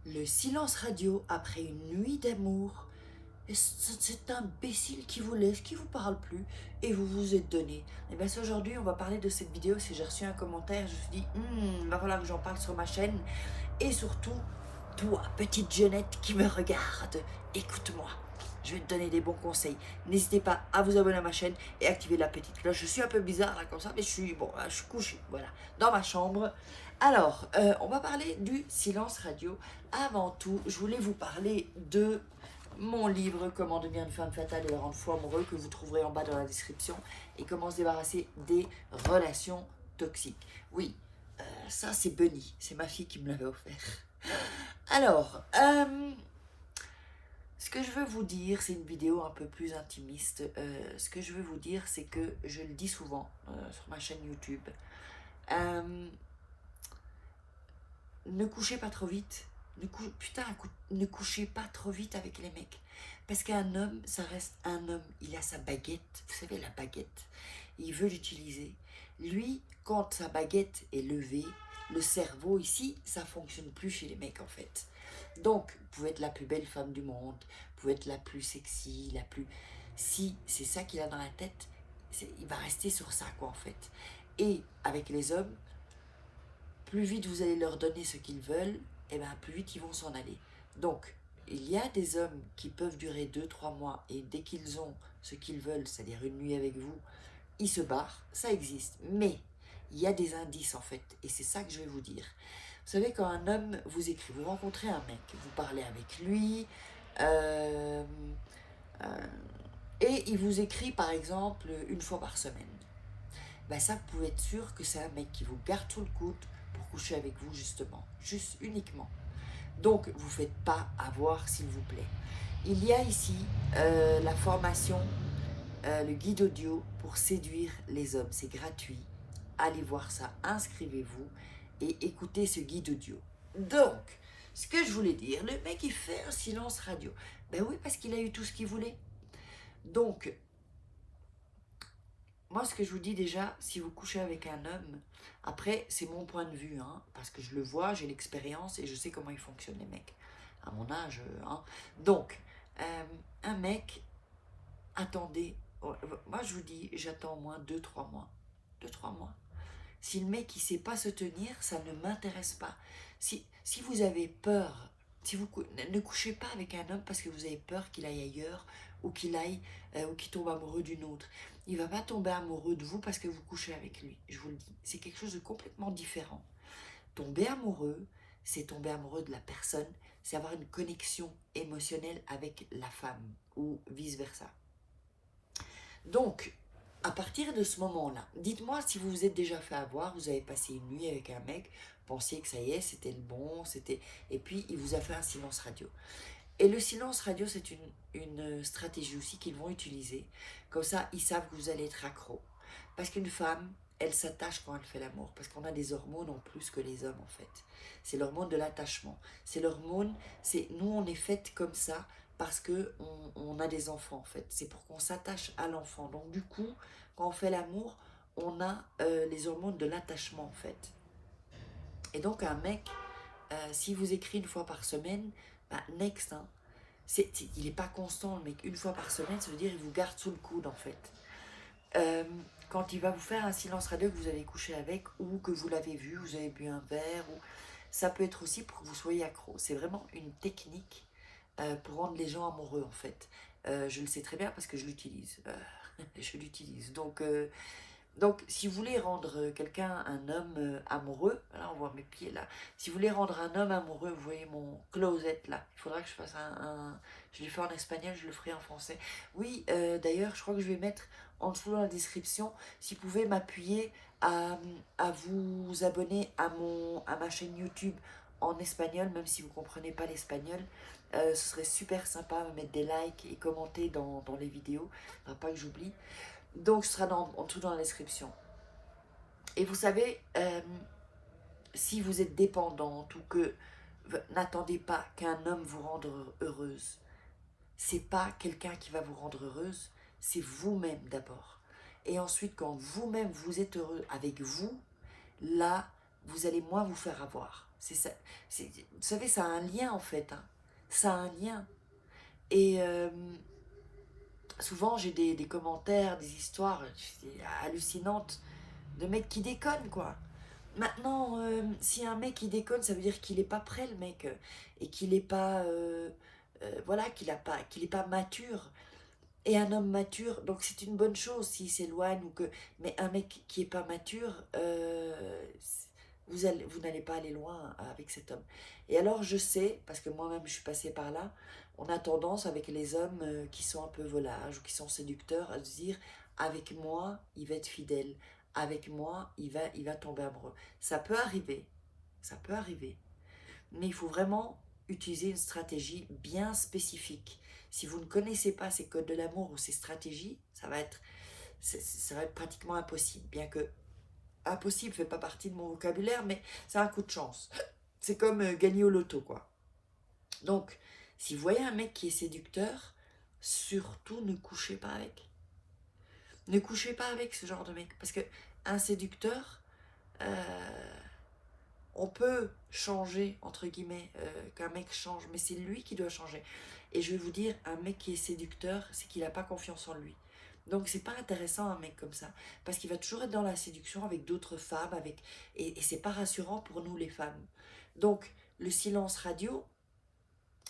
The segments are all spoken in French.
Le silence radio après une nuit d'amour. Cet imbécile qui vous laisse, qui vous parle plus, et vous vous êtes donné. Et bien aujourd'hui, on va parler de cette vidéo. Si j'ai reçu un commentaire, je me suis dit, il va falloir que j'en parle sur ma chaîne. Et surtout, toi, petite jeunette qui me regarde, écoute-moi. Je vais te donner des bons conseils. N'hésitez pas à vous abonner à ma chaîne et activer la petite cloche. Je suis un peu bizarre là comme ça, mais je suis couché, voilà, dans ma chambre. Alors, on va parler du silence radio. Avant tout, je voulais vous parler de mon livre Comment devenir une femme fatale et le rendre fou amoureux, que vous trouverez en bas dans la description, et comment se débarrasser des relations toxiques. Oui, ça c'est Bunny, c'est ma fille qui me l'avait offert. Alors, ce que je veux vous dire, c'est une vidéo un peu plus intimiste. Ce que je veux vous dire, c'est que je le dis souvent sur ma chaîne YouTube. Ne couchez pas trop vite. Ne couchez pas trop vite avec les mecs. Parce qu'un homme, ça reste un homme. Il a sa baguette. Vous savez, la baguette. Il veut l'utiliser. Lui, quand sa baguette est levée, le cerveau ici, ça fonctionne plus chez les mecs en fait. Donc, vous pouvez être la plus belle femme du monde, vous pouvez être la plus sexy, la plus... Si c'est ça qu'il a dans la tête, il va rester sur ça quoi en fait. Et avec les hommes, plus vite vous allez leur donner ce qu'ils veulent, et bien plus vite ils vont s'en aller. Donc, il y a des hommes qui peuvent durer 2-3 mois et dès qu'ils ont ce qu'ils veulent, c'est-à-dire une nuit avec vous, ils se barrent, ça existe. Mais il y a des indices en fait, et c'est ça que je vais vous dire. Vous savez, quand un homme vous écrit, vous rencontrez un mec, vous parlez avec lui, euh, euh, et il vous écrit par exemple une fois par semaine. Ben ça, vous pouvez être sûr que c'est un mec qui vous garde sous le coude pour coucher avec vous justement, juste uniquement. Donc, vous ne faites pas avoir s'il vous plaît. Il y a ici la formation, le guide audio pour séduire les hommes. C'est gratuit. Allez voir ça, inscrivez-vous et écoutez ce guide audio. Donc, ce que je voulais dire, le mec il fait un silence radio. Ben oui, parce qu'il a eu tout ce qu'il voulait. Donc, moi, ce que je vous dis déjà, si vous couchez avec un homme, après, c'est mon point de vue, hein, parce que je le vois, j'ai l'expérience et je sais comment ils fonctionnent, les mecs, à mon âge. Hein. Donc, un mec, attendez, moi je vous dis, j'attends au moins 2-3 mois. 2-3 mois. Si le mec, il sait pas se tenir, ça ne m'intéresse pas. Si vous avez peur, si vous ne couchez pas avec un homme parce que vous avez peur qu'il aille ailleurs ou ou qu'il tombe amoureux d'une autre. Il va pas tomber amoureux de vous parce que vous couchez avec lui. Je vous le dis, c'est quelque chose de complètement différent. Tomber amoureux, c'est tomber amoureux de la personne, c'est avoir une connexion émotionnelle avec la femme ou vice versa. Donc, à partir de ce moment-là, dites-moi si vous vous êtes déjà fait avoir, vous avez passé une nuit avec un mec, pensiez que ça y est, c'était le bon, et puis il vous a fait un silence radio. Et le silence radio, c'est une stratégie aussi qu'ils vont utiliser. Comme ça, ils savent que vous allez être accro. Parce qu'une femme, elle s'attache quand elle fait l'amour. Parce qu'on a des hormones en plus que les hommes, en fait. C'est l'hormone de l'attachement. C'est l'hormone, nous, on est faites comme ça parce qu'on a des enfants, en fait. C'est pour qu'on s'attache à l'enfant. Donc, du coup, quand on fait l'amour, on a les hormones de l'attachement, en fait. Et donc, un mec, s'il vous écrit une fois par semaine, bah, next, hein. Il n'est pas constant, le mec. Une fois par semaine, ça veut dire qu'il vous garde sous le coude, en fait. Quand il va vous faire un silence radio que vous avez couché avec, ou que vous l'avez vu, vous avez bu un verre, ou ça peut être aussi pour que vous soyez accro. C'est vraiment une technique pour rendre les gens amoureux, en fait. Je le sais très bien parce que je l'utilise. Je l'utilise. Donc, si vous voulez rendre quelqu'un, un homme amoureux, là on voit mes pieds là, si vous voulez rendre un homme amoureux, vous voyez mon closet là, il faudra que je fasse je l'ai fait en espagnol, je le ferai en français. Oui, d'ailleurs, je crois que je vais mettre en dessous dans la description, si vous pouvez m'appuyer à vous abonner à ma chaîne YouTube en espagnol, même si vous ne comprenez pas l'espagnol, ce serait super sympa, mettre des likes et commenter dans les vidéos, il ne faudra pas que j'oublie. Donc, ce sera en dessous dans la description. Et vous savez, si vous êtes dépendante ou que n'attendez pas qu'un homme vous rende heureuse, c'est pas quelqu'un qui va vous rendre heureuse, c'est vous-même d'abord. Et ensuite, quand vous-même vous êtes heureux avec vous, là, vous allez moins vous faire avoir. C'est ça. Vous savez, ça a un lien en fait. Hein. Ça a un lien. Et souvent, j'ai des commentaires, des histoires hallucinantes de mecs qui déconnent, quoi. Maintenant, si un mec il déconne, ça veut dire qu'il est pas prêt, le mec, et qu'il est pas, voilà, qu'il est pas mature. Et un homme mature, donc c'est une bonne chose s'il s'éloigne ou que, mais un mec qui est pas mature, vous n'allez pas aller loin avec cet homme. Et alors je sais, parce que moi-même je suis passée par là, on a tendance avec les hommes qui sont un peu volages ou qui sont séducteurs à se dire, avec moi il va être fidèle, avec moi il va tomber amoureux. Ça peut arriver, ça peut arriver, mais il faut vraiment utiliser une stratégie bien spécifique. Si vous ne connaissez pas ces codes de l'amour ou ces stratégies, ça va être pratiquement impossible. Bien que impossible ne fait pas partie de mon vocabulaire, mais c'est un coup de chance. C'est comme gagner au loto, quoi. Donc, si vous voyez un mec qui est séducteur, surtout ne couchez pas avec. Ne couchez pas avec ce genre de mec. Parce que un séducteur, on peut changer, entre guillemets, qu'un mec change, mais c'est lui qui doit changer. Et je vais vous dire, un mec qui est séducteur, c'est qu'il n'a pas confiance en lui. Donc c'est pas intéressant un mec comme ça, parce qu'il va toujours être dans la séduction avec d'autres femmes, et c'est pas rassurant pour nous les femmes. Donc le silence radio,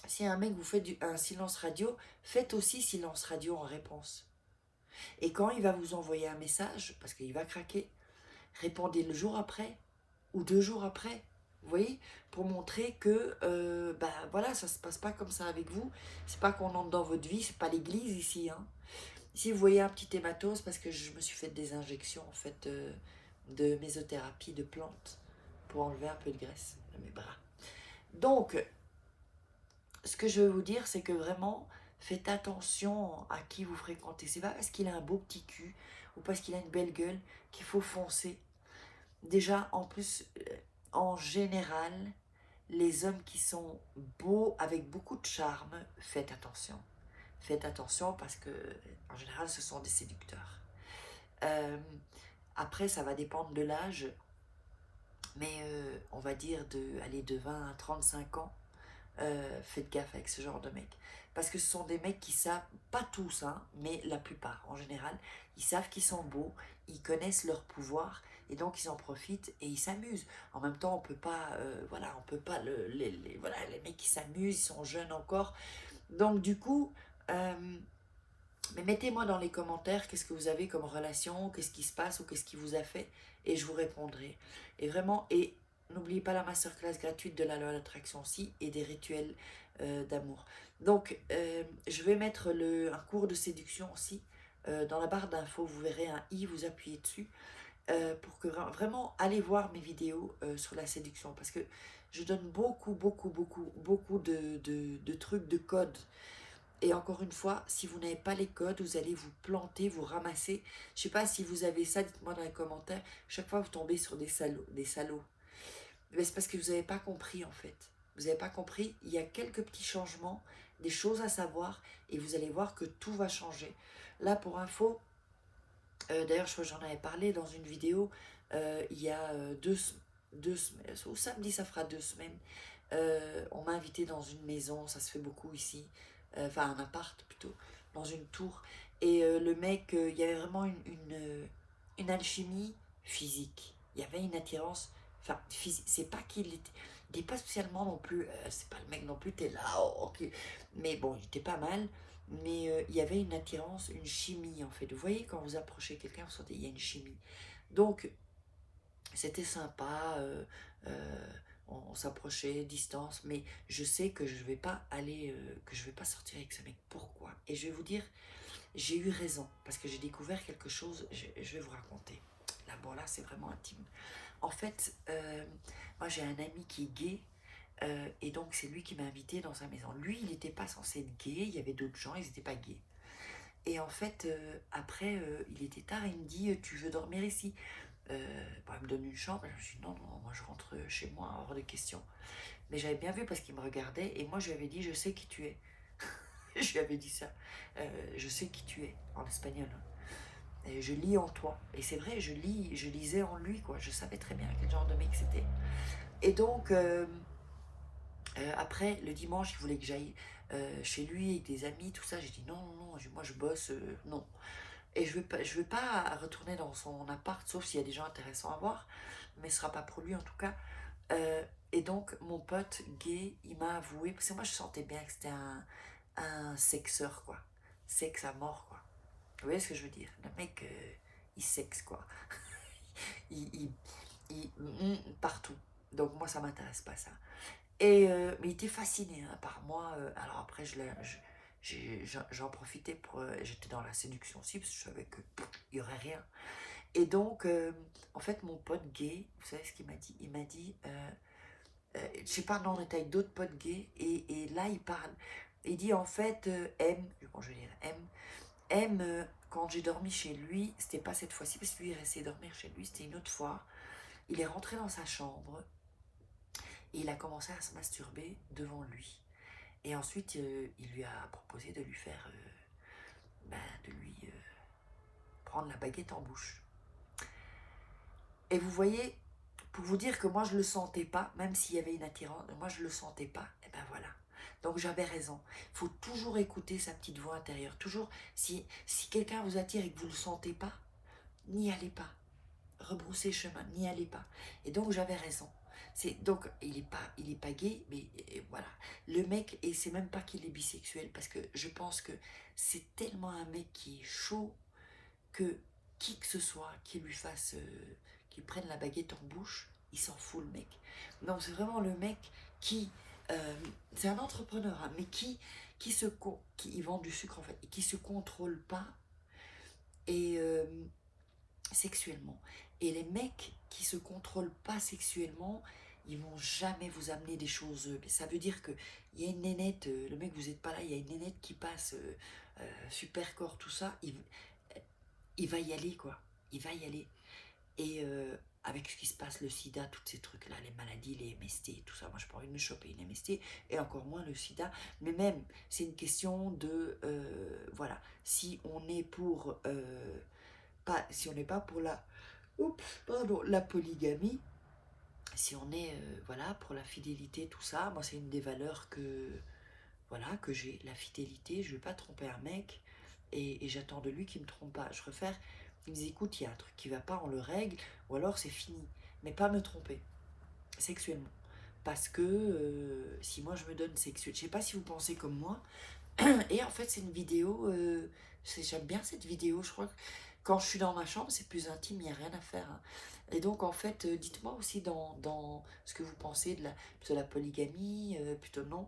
si un mec vous fait un silence radio, faites aussi silence radio en réponse. Et quand il va vous envoyer un message, parce qu'il va craquer, répondez le jour après, ou 2 jours après, vous voyez, pour montrer que ben voilà, ça se passe pas comme ça avec vous. C'est pas qu'on entre dans votre vie, c'est pas l'église ici. Hein. Ici, vous voyez un petit hématose parce que je me suis fait des injections en fait de mésothérapie de plantes pour enlever un peu de graisse de mes bras. Donc, ce que je veux vous dire, c'est que vraiment, faites attention à qui vous fréquentez. C'est pas parce qu'il a un beau petit cul ou parce qu'il a une belle gueule qu'il faut foncer. Déjà, en plus, en général, les hommes qui sont beaux, avec beaucoup de charme, faites attention. Faites attention parce que, en général, ce sont des séducteurs. Euh, Après, ça va dépendre de l'âge, mais on va dire de 20 à 35 ans, faites gaffe avec ce genre de mecs. Parce que ce sont des mecs qui savent, pas tous, hein, mais la plupart en général, ils savent qu'ils sont beaux, ils connaissent leur pouvoir, et donc ils en profitent et ils s'amusent. En même temps, on peut pas, voilà, on peut pas, voilà, les mecs qui s'amusent, ils sont jeunes encore. Donc du coup, mais mettez-moi dans les commentaires qu'est-ce que vous avez comme relation, qu'est-ce qui se passe ou qu'est-ce qui vous a fait, et je vous répondrai. Et vraiment, et n'oubliez pas la masterclass gratuite de la loi d'attraction aussi et des rituels d'amour. Donc, je vais mettre un cours de séduction aussi. Dans la barre d'infos, vous verrez un i, vous appuyez dessus pour que vraiment allez voir mes vidéos sur la séduction parce que je donne beaucoup de trucs, de codes. Et encore une fois, si vous n'avez pas les codes, vous allez vous planter, vous ramasser. Je ne sais pas si vous avez ça, dites-moi dans les commentaires. Chaque fois, vous tombez sur des salauds. Des salauds. Mais c'est parce que vous n'avez pas compris, en fait. Vous n'avez pas compris. Il y a quelques petits changements, des choses à savoir, et vous allez voir que tout va changer. Là, pour info, d'ailleurs, je crois que j'en avais parlé dans une vidéo, il y a 2 semaines, ou samedi, ça fera 2 semaines. On m'a invité dans une maison, ça se fait beaucoup ici, enfin un appart plutôt, dans une tour. Et le mec, il y avait vraiment une alchimie physique. Il y avait une attirance, enfin physique. C'est pas qu'il était, il n'est pas spécialement non plus, c'est pas le mec non plus, t'es là, oh, ok. Mais bon, il était pas mal. Mais il y avait une attirance, une chimie en fait. Vous voyez, quand vous approchez quelqu'un, vous sentez il y a une chimie. Donc, c'était sympa, on s'approchait, distance, mais je sais que je vais pas aller, que je vais pas sortir avec ce mec. Pourquoi? Et je vais vous dire, j'ai eu raison, parce que j'ai découvert quelque chose, je vais vous raconter. Là, bon, là, c'est vraiment intime. En fait, moi, j'ai un ami qui est gay, et donc c'est lui qui m'a invité dans sa maison. Lui, il n'était pas censé être gay, il y avait d'autres gens, ils n'étaient pas gays. Et en fait, après, il était tard, il me dit, tu veux dormir ici? Bon, il me donne une chambre, et je me suis dit, non, non, moi je rentre chez moi, hors de question. Mais j'avais bien vu parce qu'il me regardait, et moi je lui avais dit, je sais qui tu es. Je lui avais dit ça. Je sais qui tu es, en espagnol. Et je lis en toi. Et c'est vrai, je lisais en lui, quoi. Je savais très bien quel genre de mec c'était. Et donc, après, le dimanche, il voulait que j'aille chez lui avec des amis, tout ça. J'ai dit non, non, non, moi je bosse, non. Et je vais pas retourner dans son appart, sauf s'il y a des gens intéressants à voir, mais ce sera pas pour lui en tout cas. Et donc, mon pote gay, il m'a avoué, parce que moi je sentais bien que c'était un sexeur, quoi. Sexe à mort, quoi. Vous voyez ce que je veux dire? Le mec, il sexe, quoi. Il, partout. Donc, moi, ça m'intéresse pas, ça. Et, mais il était fasciné hein, par moi. Alors après, j'en profitais pour. J'étais dans la séduction aussi, parce que je savais qu'il n'y aurait rien. Et donc, en fait, mon pote gay, vous savez ce qu'il m'a dit? Il m'a dit, je sais pas, non, on était avec d'autres potes gays, et là, il parle. Il dit, en fait, bon, je vais dire quand j'ai dormi chez lui, c'était pas cette fois-ci, parce que lui, il restait dormir chez lui, c'était une autre fois. Il est rentré dans sa chambre, et il a commencé à se masturber devant lui. Et ensuite, il lui a proposé de lui faire, de lui prendre la baguette en bouche. Et vous voyez, pour vous dire que moi je le sentais pas, même s'il y avait une attirance, moi je le sentais pas, et ben voilà. Donc j'avais raison. Il faut toujours écouter sa petite voix intérieure. Toujours, si quelqu'un vous attire et que vous ne le sentez pas, n'y allez pas. Rebroussez chemin, n'y allez pas. Et donc j'avais raison. Donc il est pas gay, mais voilà. Le mec, et c'est même pas qu'il est bisexuel, parce que je pense que c'est tellement un mec qui est chaud que qui que ce soit qui lui fasse, qui prenne la baguette en bouche, il s'en fout le mec. Donc c'est vraiment le mec qui, c'est un entrepreneur, hein, mais qui il vend du sucre en fait, et qui se contrôle pas et sexuellement. Et les mecs qui se contrôlent pas sexuellement, ils vont jamais vous amener des choses. Ça veut dire que il y a une nénette, le mec vous êtes pas là, il y a une nénette qui passe, super corps, tout ça, il va y aller quoi. Il va y aller. Et avec ce qui se passe, le sida, tous ces trucs-là, les maladies, les MST, tout ça, moi je pas envie de me choper une MST, et encore moins le sida, mais même, c'est une question de, voilà, si on est pour, si on n'est pas pour la polygamie, si on est, voilà, pour la fidélité, tout ça, moi c'est une des valeurs voilà, que j'ai, la fidélité, je ne vais pas tromper un mec, et j'attends de lui qu'il ne me trompe pas. Je préfère qu'il me dise, écoute, il y a un truc qui va pas, on le règle, ou alors c'est fini. Mais pas me tromper, sexuellement. Parce que si moi je me donne sexuellement, je sais pas si vous pensez comme moi, et en fait c'est une vidéo, j'aime bien cette vidéo, je crois que quand je suis dans ma chambre, c'est plus intime, il n'y a rien à faire. Hein. Et donc en fait, dites-moi aussi dans ce que vous pensez plutôt la polygamie, plutôt non.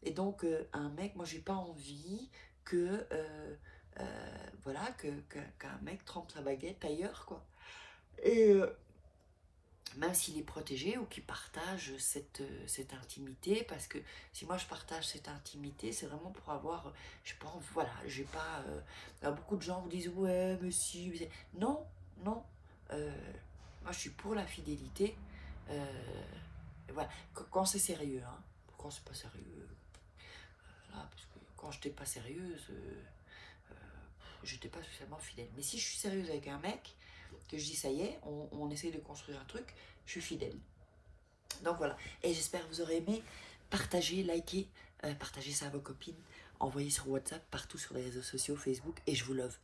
Et donc, un mec, moi, j'ai pas envie que, voilà, qu'un mec trempe sa baguette ailleurs, quoi. Et même s'il est protégé ou qu'il partage cette intimité, parce que si moi je partage cette intimité, c'est vraiment pour avoir, je pense, voilà, j'ai pas, beaucoup de gens vous disent, ouais, mais si, non, non, euh, moi je suis pour la fidélité, euh, voilà, quand c'est sérieux, hein, quand c'est pas sérieux, voilà, parce que quand j'étais pas sérieuse, j'étais pas spécialement fidèle. Mais si je suis sérieuse avec un mec, que je dis ça y est, on essaye de construire un truc, je suis fidèle. Donc voilà. Et j'espère que vous aurez aimé. Partagez, likez, partagez ça à vos copines, envoyez sur WhatsApp, partout sur les réseaux sociaux, Facebook, et je vous love.